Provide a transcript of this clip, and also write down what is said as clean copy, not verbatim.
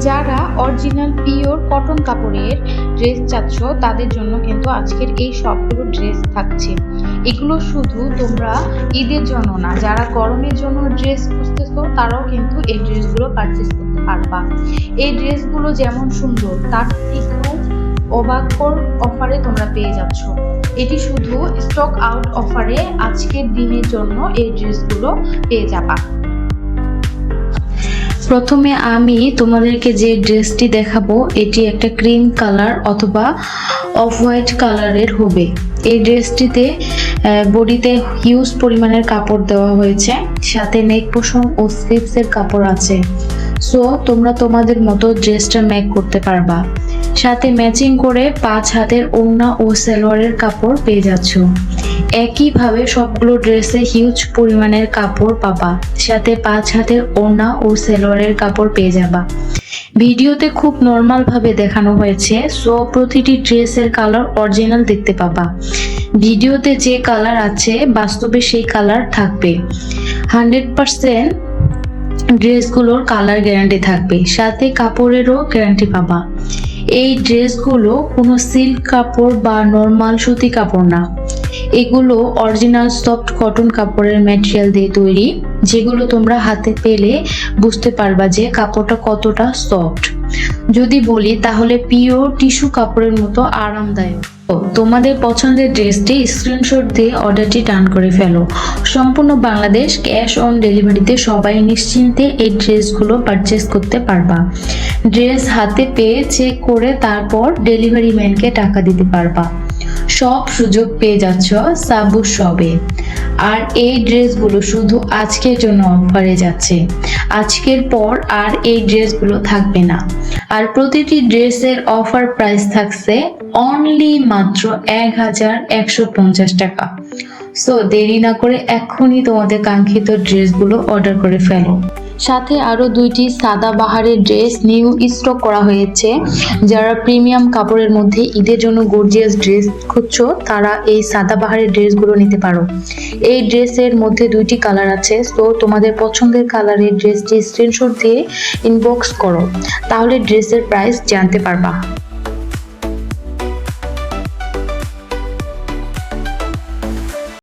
যারা original pure cotton কাপড়ের dress চাচ্ছ তাদের জন্য কিন্তু আজকের এই সবগুলো ড্রেস থাকছে। এগুলো শুধু তোমরা ঈদের জন্য না, যারা গরমের জন্য ড্রেস খুঁজতেছো তারাও কিন্তু এই ড্রেসগুলো পারচেস করতে পারবা। এই ড্রেসগুলো যেমন সুন্দর তার থেকেও অবাকর অফারে তোমরা পেয়ে যাচ্ছ। এটি শুধু স্টক আউট অফারে আজকের দিনের জন্য এই ড্রেসগুলো পেয়ে যাবা। প্রথমে আমি তোমাদেরকে যে ড্রেসটি দেখাবো এটি একটা ক্রিম কালার অথবা অফ হোয়াইট কালারের হবে। এই ড্রেসটিতে বডিতে হিউজ পরিমাণের কাপড় দেওয়া হয়েছে, সাথে নেক পোষণ ও স্লিভসের কাপড় আছে। সো তোমরা তোমাদের মতো ড্রেসটা মেক করতে পারবা। সাথে ম্যাচিং করে 5 হাতের ওড়না ও সালোয়ারের কাপড় পেয়ে যাচ্ছ। একইভাবে সবগুলো ড্রেসে হিউজ পরিমাণের কাপড় পাবা, সাথে 5 হাতের ওড়না ও সালোয়ারের কাপড় পেয়ে যাবা। ভিডিওতে খুব নর্মাল ভাবে দেখানো হয়েছে, সো প্রতিটি ড্রেসের কালার অরিজিনাল দেখতে পাবা। ভিডিওতে যে কালার আছে বাস্তবে সেই কালার থাকবে। 100% ড্রেসগুলোর কালার গ্যারান্টি থাকবে, সাথে কাপড়েরও গ্যারান্টি পাবা। এই ড্রেসগুলো কোনো সিল্ক কাপড় বা নর্মাল সুতি কাপড় না, এগুলো অরিজিনাল সফট কটন কাপড়ের ম্যাটেরিয়াল দিয়ে তৈরি, যেগুলো তোমরা হাতে পেলে বুঝতে পারবা যে কাপড়টা কতটা সফট। যদি বলি তাহলে পিওর টিস্যু কাপড়ের মতো আরামদায়ক। তোমাদের পছন্দের ড্রেসটি স্ক্রিনশট দিয়ে অর্ডারটি ডান করে ফেলো। সম্পূর্ণ বাংলাদেশ ক্যাশ অন ডেলিভারিতে সবাই নিশ্চিন্তে এই ড্রেসগুলো পারচেস করতে পারবা। ড্রেস হাতে পেয়ে চেক করে তারপর ডেলিভারি ম্যানকে টাকা দিতে পারবা। সব সুযোগ পেয়ে যাচ্ছ সাবু শপে। আর এই ড্রেসগুলো শুধু আজকের জন্য অফারে যাচ্ছে, আজকের পর আর এই ড্রেসগুলো থাকবে না। আর প্রতিটি ড্রেসের অফার প্রাইস থাকছে অনলি মাত্র 1150 টাকা। সো দেরি না করে এখনই তোমাদের কাঙ্ক্ষিত ড্রেসগুলো অর্ডার করে ফেলো। সাথে আরো 2টি সাদা বাহারের ড্রেস নিউ স্টক করা হয়েছে। যারা প্রিমিয়াম কাপড়ের মধ্যে ঈদের জন্য গর্জিয়াস ড্রেস খুঁজছো তারা এই সাদা বাহারের ড্রেসগুলো নিতে পারো। এই ড্রেসের মধ্যে 2টি কালার আছে, তো তোমাদের পছন্দের কালারের ড্রেসটি স্ক্রিনশট দিয়ে ইনবক্স করো, তাহলে ড্রেসের প্রাইস জানতে পারবা।